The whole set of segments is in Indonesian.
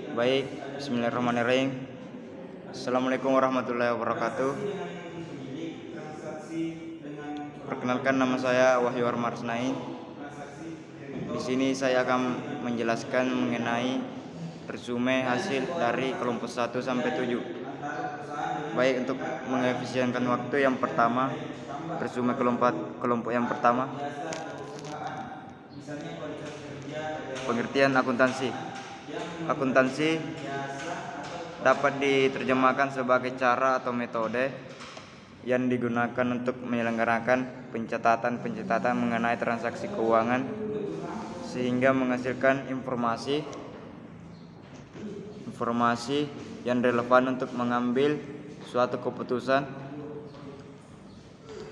Baik, bismillahirrahmanirrahim. Assalamualaikum warahmatullahi wabarakatuh. Perkenalkan, nama saya Wahyu Armarsnain. Di sini saya akan menjelaskan mengenai resume hasil dari kelompok 1 sampai 7. Baik, untuk mengefisienkan waktu, yang pertama resume kelompok yang pertama. Pengertian akuntansi. Akuntansi dapat diterjemahkan sebagai cara atau metode yang digunakan untuk menyelenggarakan pencatatan mengenai transaksi keuangan sehingga menghasilkan informasi yang relevan untuk mengambil suatu keputusan.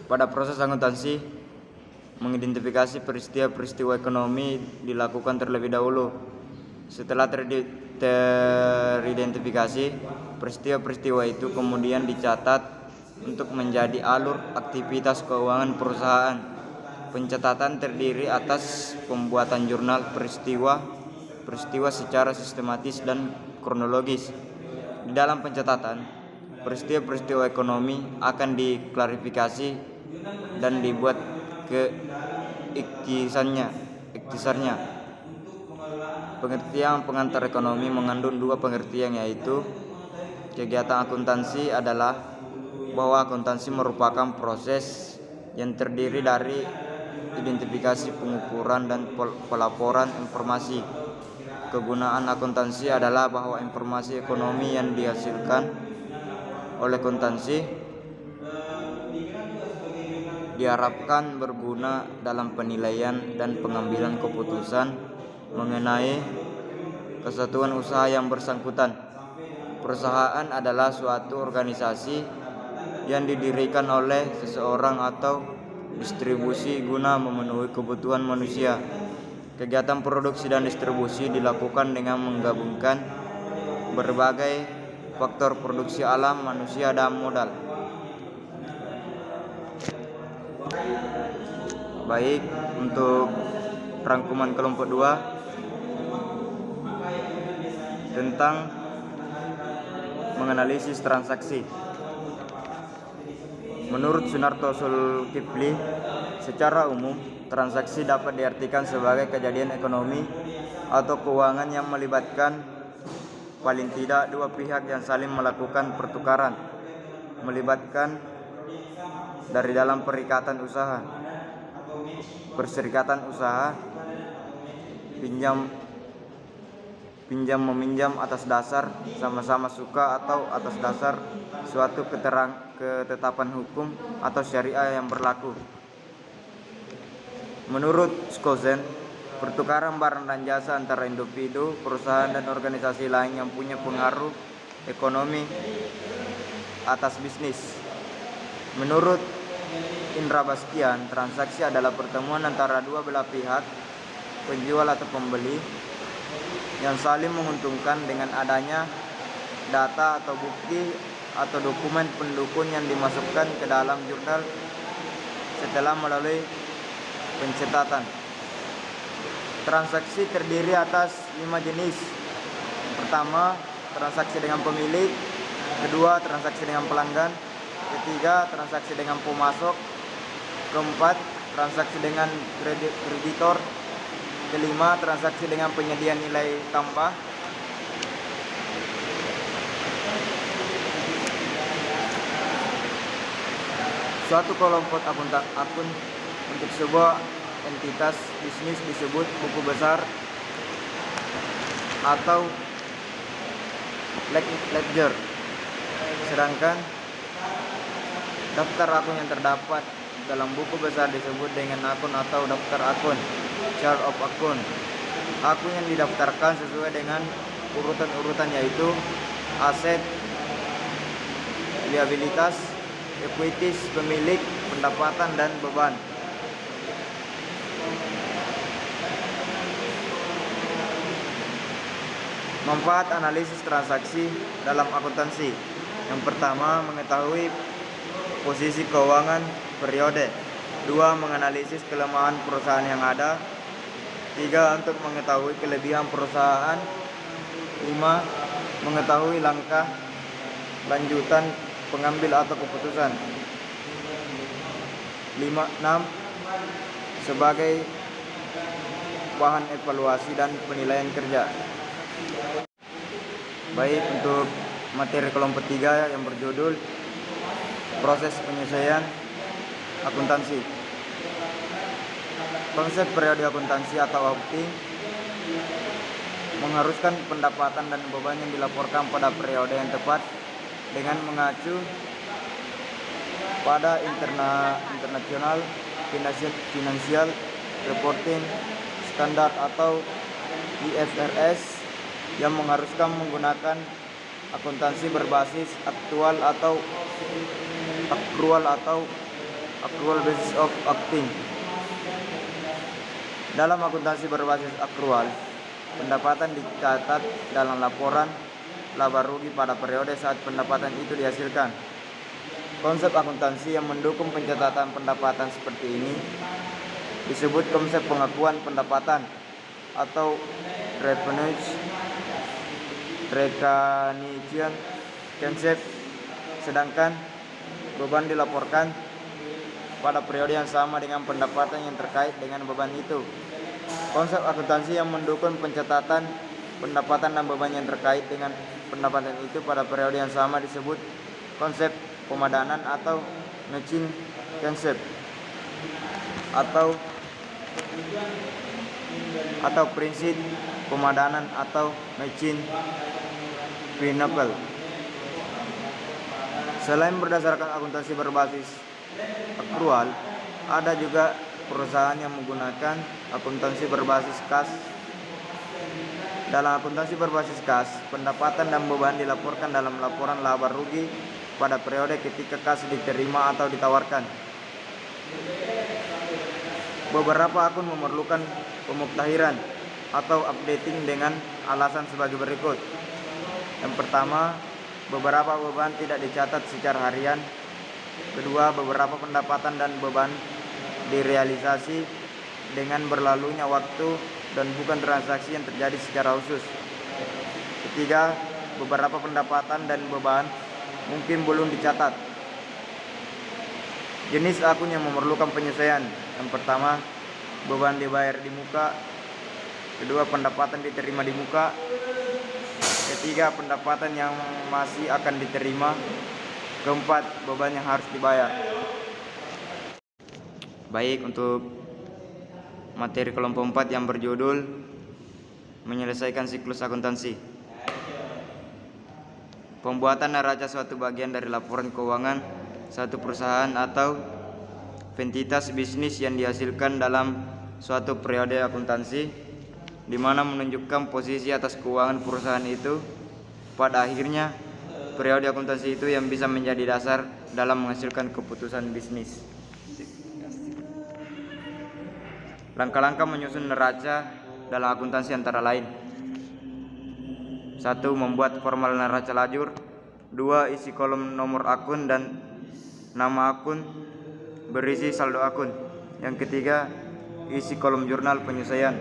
Pada proses akuntansi, mengidentifikasi peristiwa ekonomi dilakukan terlebih dahulu. Setelah teridentifikasi, peristiwa itu kemudian dicatat untuk menjadi alur aktivitas keuangan perusahaan. Pencatatan terdiri atas pembuatan jurnal peristiwa secara sistematis dan kronologis. Di dalam pencatatan, peristiwa ekonomi akan diklarifikasi dan dibuat ikhtisarnya. Pengertian pengantar ekonomi mengandung dua pengertian, yaitu kegiatan akuntansi adalah bahwa akuntansi merupakan proses yang terdiri dari identifikasi, pengukuran, dan pelaporan informasi. Kegunaan akuntansi adalah bahwa informasi ekonomi yang dihasilkan oleh akuntansi diharapkan berguna dalam penilaian dan pengambilan keputusan mengenai kesatuan usaha yang bersangkutan. Perusahaan adalah suatu organisasi yang didirikan oleh seseorang atau distribusi guna memenuhi kebutuhan manusia. Kegiatan produksi dan distribusi dilakukan dengan menggabungkan berbagai faktor produksi alam, manusia, dan modal. Baik, untuk rangkuman kelompok 2 tentang menganalisis transaksi. Menurut Sunarto Zulkifli, secara umum transaksi dapat diartikan sebagai kejadian ekonomi atau keuangan yang melibatkan paling tidak dua pihak yang saling melakukan pertukaran, melibatkan dari dalam perserikatan usaha, pinjam meminjam atas dasar sama-sama suka atau atas dasar suatu ketetapan hukum atau syariah yang berlaku. Menurut Skozen, pertukaran barang dan jasa antara individu, perusahaan, dan organisasi lain yang punya pengaruh ekonomi atas bisnis. Menurut Indra Bastian, transaksi adalah pertemuan antara dua belah pihak, penjual atau pembeli, yang saling menguntungkan dengan adanya data atau bukti atau dokumen pendukung yang dimasukkan ke dalam jurnal setelah melalui pencatatan. Transaksi terdiri atas 5 jenis. Pertama, transaksi dengan pemilik. Kedua, transaksi dengan pelanggan. Ketiga, transaksi dengan pemasok. Keempat, transaksi dengan kreditor. Kelima, transaksi dengan penyedia nilai tambah. Suatu kelompok akun untuk sebuah entitas bisnis disebut buku besar atau ledger. Sedangkan daftar akun yang terdapat dalam buku besar disebut dengan akun atau daftar akun, chart of account. Akun yang didaftarkan sesuai dengan urutan yaitu aset, liabilitas, equities, pemilik, pendapatan, dan beban. Manfaat analisis transaksi dalam akuntansi. Yang pertama, mengetahui posisi keuangan periode. 2. Menganalisis kelemahan perusahaan yang ada. 3. Untuk mengetahui kelebihan perusahaan 5. Mengetahui langkah lanjutan pengambil atau keputusan. 6. Sebagai bahan evaluasi dan penilaian kerja. Baik, untuk materi kelompok 3 yang berjudul proses penyelesaian akuntansi. Konsep periode akuntansi atau auditing mengharuskan pendapatan dan beban yang dilaporkan pada periode yang tepat dengan mengacu pada internasional financial reporting standard atau IFRS yang mengharuskan menggunakan akuntansi berbasis aktual atau accrual basis of accounting. Dalam akuntansi berbasis akrual, pendapatan dicatat dalam laporan laba rugi pada periode saat pendapatan itu dihasilkan. Konsep akuntansi yang mendukung pencatatan pendapatan seperti ini disebut konsep pengakuan pendapatan atau revenue recognition concept, sedangkan beban dilaporkan pada periode yang sama dengan pendapatan yang terkait dengan beban itu. Konsep akuntansi yang mendukung pencatatan pendapatan dan beban yang terkait dengan pendapatan itu pada periode yang sama disebut konsep pemadanan atau matching concept atau prinsip pemadanan atau matching principle. Selain berdasarkan akuntansi berbasis akrual, ada juga perusahaan yang menggunakan akuntansi berbasis kas. Dalam akuntansi berbasis kas, pendapatan dan beban dilaporkan dalam laporan laba rugi pada periode ketika kas diterima atau ditawarkan. Beberapa akun memerlukan pemuktahiran atau updating dengan alasan sebagai berikut. Yang pertama, beberapa beban tidak dicatat secara harian. Kedua, beberapa pendapatan dan beban direalisasi dengan berlalunya waktu dan bukan transaksi yang terjadi secara khusus. Ketiga, beberapa pendapatan dan beban mungkin belum dicatat. Jenis akun yang memerlukan penyesuaian. Yang pertama, beban dibayar di muka. Kedua, pendapatan diterima di muka. Ketiga, pendapatan yang masih akan diterima. Keempat, beban yang harus dibayar. Baik, untuk materi kelompok 4 yang berjudul menyelesaikan siklus akuntansi. Pembuatan neraca suatu bagian dari laporan keuangan satu perusahaan atau entitas bisnis yang dihasilkan dalam suatu periode akuntansi, di mana menunjukkan posisi atas keuangan perusahaan itu pada akhirnya periode akuntansi itu yang bisa menjadi dasar dalam menghasilkan keputusan bisnis. Langkah-langkah menyusun neraca dalam akuntansi antara lain: 1. Membuat formal neraca lajur. 2. Isi kolom nomor akun dan nama akun berisi saldo akun. Yang ketiga, isi kolom jurnal penyesuaian.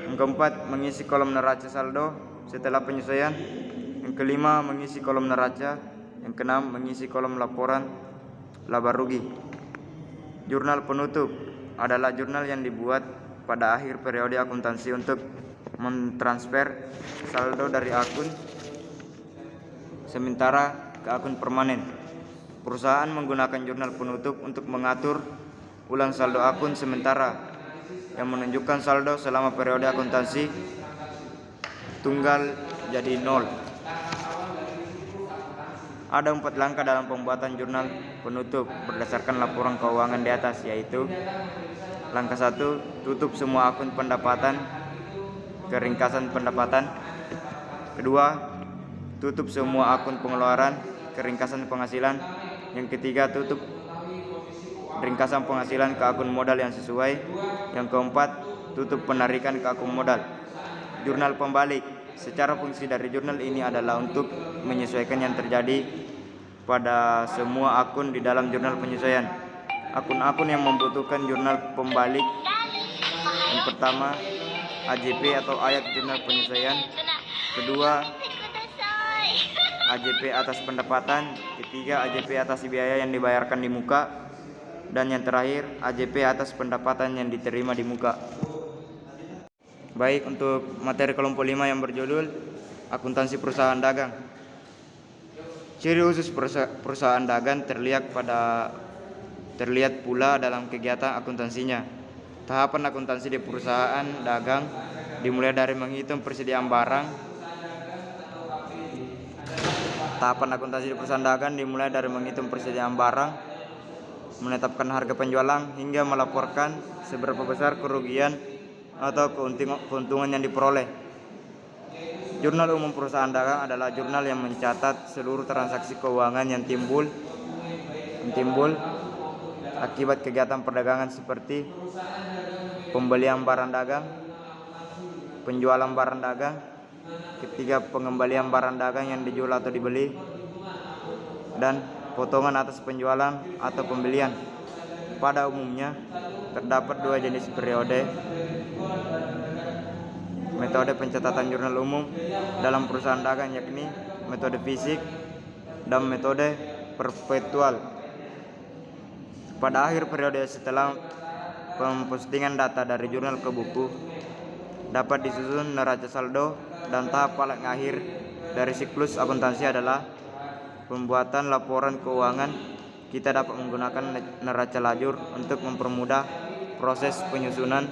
Yang keempat, mengisi kolom neraca saldo setelah penyesuaian. Yang kelima, mengisi kolom neraca. Yang keenam, mengisi kolom laporan laba rugi. Jurnal penutup adalah jurnal yang dibuat pada akhir periode akuntansi untuk mentransfer saldo dari akun sementara ke akun permanen. Perusahaan menggunakan jurnal penutup untuk mengatur ulang saldo akun sementara yang menunjukkan saldo selama periode akuntansi tunggal jadi 0. Ada 4 langkah dalam pembuatan jurnal penutup berdasarkan laporan keuangan di atas, yaitu: langkah 1, tutup semua akun pendapatan, keringkasan pendapatan. Kedua, tutup semua akun pengeluaran, keringkasan penghasilan. Yang ketiga, tutup ringkasan penghasilan ke akun modal yang sesuai. Yang keempat, tutup penarikan ke akun modal. Jurnal pembalik. Secara fungsi dari jurnal ini adalah untuk menyesuaikan yang terjadi pada semua akun di dalam jurnal penyesuaian. Akun-akun yang membutuhkan jurnal pembalik: yang pertama, AJP atau ayat jurnal penyesuaian. kedua AJP atas pendapatan, ketiga AJP atas biaya yang dibayarkan di muka, dan yang terakhir AJP atas pendapatan yang diterima di muka. Baik, untuk materi kelompok 5 yang berjudul akuntansi perusahaan dagang. Ciri khusus perusahaan dagang terlihat pula dalam kegiatan akuntansinya. Tahapan akuntansi di perusahaan dagang dimulai dari menghitung persediaan barang. Menetapkan harga penjualan hingga melaporkan seberapa besar kerugian atau keuntungan yang diperoleh. Jurnal umum perusahaan dagang adalah jurnal yang mencatat seluruh transaksi keuangan yang timbul akibat kegiatan perdagangan seperti pembelian barang dagang, penjualan barang dagang, ketiga pengembalian barang dagang yang dijual atau dibeli, dan potongan atas penjualan atau pembelian. Pada umumnya terdapat dua jenis metode pencatatan jurnal umum dalam perusahaan dagang, yakni metode fisik dan metode perpetual. Pada akhir periode setelah pempostingan data dari jurnal ke buku, dapat disusun neraca saldo, dan tahap paling akhir dari siklus akuntansi adalah pembuatan laporan keuangan. Kita dapat menggunakan neraca lajur untuk mempermudah proses penyusunan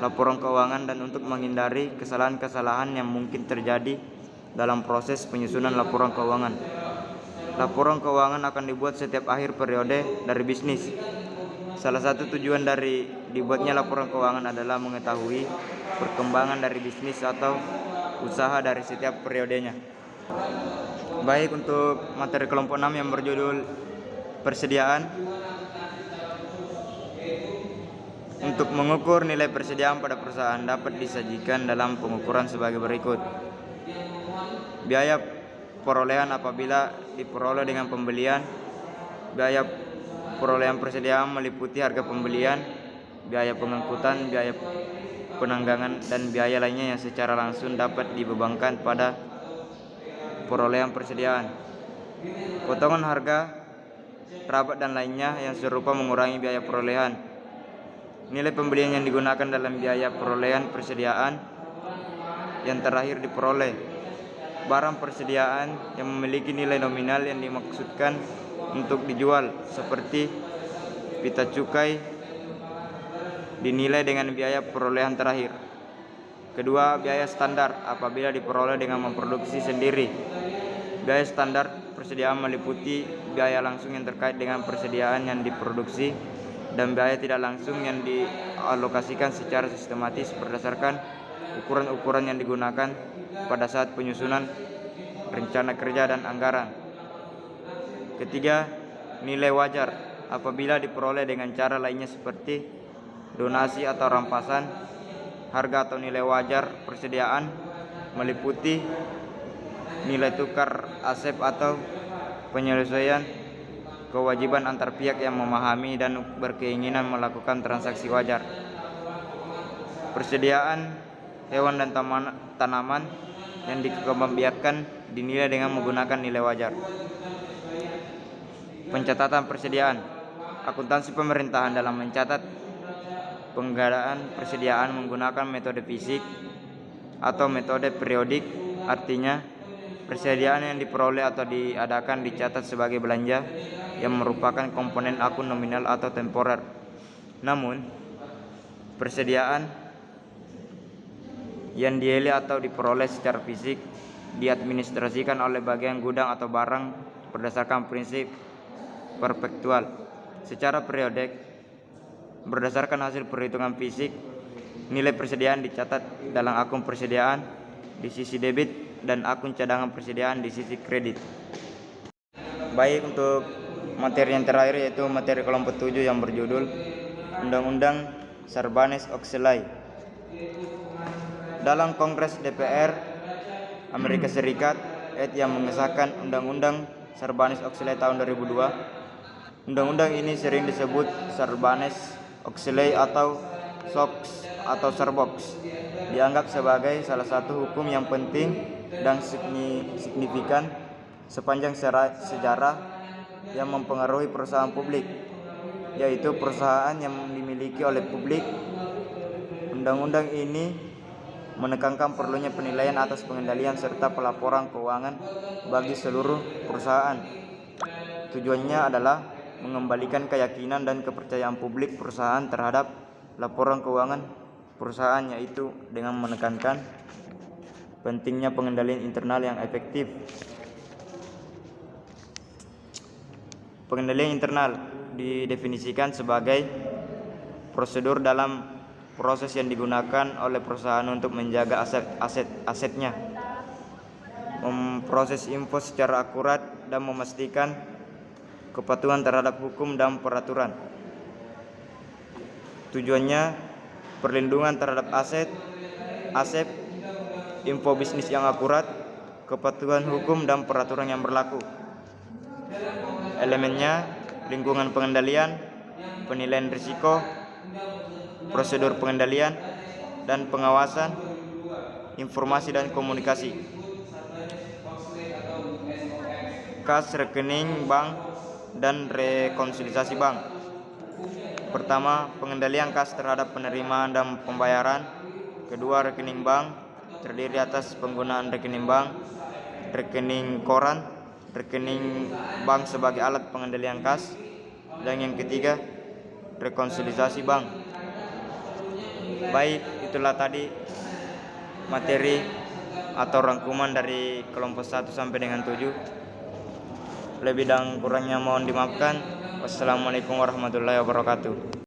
laporan keuangan dan untuk menghindari kesalahan-kesalahan yang mungkin terjadi dalam proses penyusunan laporan keuangan. Laporan keuangan akan dibuat setiap akhir periode dari bisnis. Salah satu tujuan dari dibuatnya laporan keuangan adalah mengetahui perkembangan dari bisnis atau usaha dari setiap periodenya. Baik, untuk materi kelompok 6 yang berjudul persediaan. Untuk mengukur nilai persediaan pada perusahaan dapat disajikan dalam pengukuran sebagai berikut. Biaya perolehan apabila diperoleh dengan pembelian. Biaya perolehan persediaan meliputi harga pembelian, biaya pengangkutan, biaya penanggangan, dan biaya lainnya yang secara langsung dapat dibebankan pada perolehan persediaan. Potongan harga, rabat, dan lainnya yang serupa mengurangi biaya perolehan. Nilai pembelian yang digunakan dalam biaya perolehan persediaan. Yang terakhir diperoleh barang persediaan yang memiliki nilai nominal yang dimaksudkan untuk dijual, seperti pita cukai, dinilai dengan biaya perolehan terakhir. Kedua, biaya standar apabila diperoleh dengan memproduksi sendiri. Biaya standar persediaan meliputi biaya langsung yang terkait dengan persediaan yang diproduksi dan biaya tidak langsung yang dialokasikan secara sistematis berdasarkan ukuran-ukuran yang digunakan pada saat penyusunan rencana kerja dan anggaran. Ketiga, nilai wajar apabila diperoleh dengan cara lainnya seperti donasi atau rampasan. Harga atau nilai wajar persediaan meliputi nilai tukar aset atau penyelesaian kewajiban antar pihak yang memahami dan berkeinginan melakukan transaksi wajar. Persediaan hewan dan tanaman yang dikembangbiakkan dinilai dengan menggunakan nilai wajar. Pencatatan persediaan. Akuntansi pemerintahan dalam mencatat pengadaan persediaan menggunakan metode fisik atau metode periodik. Artinya, persediaan yang diperoleh atau diadakan dicatat sebagai belanja yang merupakan komponen akun nominal atau temporer. Namun, persediaan yang dieli atau diperoleh secara fisik diadministrasikan oleh bagian gudang atau barang berdasarkan prinsip perpetual. Secara periodik, berdasarkan hasil perhitungan fisik, nilai persediaan dicatat dalam akun persediaan di sisi debit dan akun cadangan persediaan di sisi kredit. Baik, untuk materi yang terakhir yaitu materi kelompok 7 yang berjudul Undang-Undang Sarbanes-Oxley. Dalam Kongres DPR Amerika Serikat yang mengesahkan Undang-Undang Sarbanes-Oxley tahun 2002. Undang-undang ini sering disebut Sarbanes-Oxley atau SOX atau Starbucks dianggap sebagai salah satu hukum yang penting dan signifikan sepanjang sejarah yang mempengaruhi perusahaan publik, yaitu perusahaan yang dimiliki oleh publik. Undang-undang ini menekankan perlunya penilaian atas pengendalian serta pelaporan keuangan bagi seluruh perusahaan. Tujuannya adalah mengembalikan keyakinan dan kepercayaan publik perusahaan terhadap laporan keuangan perusahaan, yaitu dengan menekankan pentingnya pengendalian internal yang efektif. Pengendalian internal didefinisikan sebagai prosedur dalam proses yang digunakan oleh perusahaan untuk menjaga asetnya, memproses info secara akurat, dan memastikan kepatuhan terhadap hukum dan peraturan. Tujuannya perlindungan terhadap aset, info bisnis yang akurat, kepatuhan hukum dan peraturan yang berlaku. Elemennya lingkungan pengendalian, penilaian risiko, prosedur pengendalian dan pengawasan, informasi dan komunikasi. Kas rekening bank dan rekonsiliasi bank. Pertama, pengendalian kas terhadap penerimaan dan pembayaran. Kedua, rekening bank terdiri atas penggunaan rekening bank, rekening koran, rekening bank sebagai alat pengendalian kas. Dan yang ketiga, rekonsiliasi bank. Baik, itulah tadi materi atau rangkuman dari kelompok 1 sampai dengan 7. Lebih dan kurangnya mohon dimaafkan. Wassalamualaikum warahmatullahi wabarakatuh.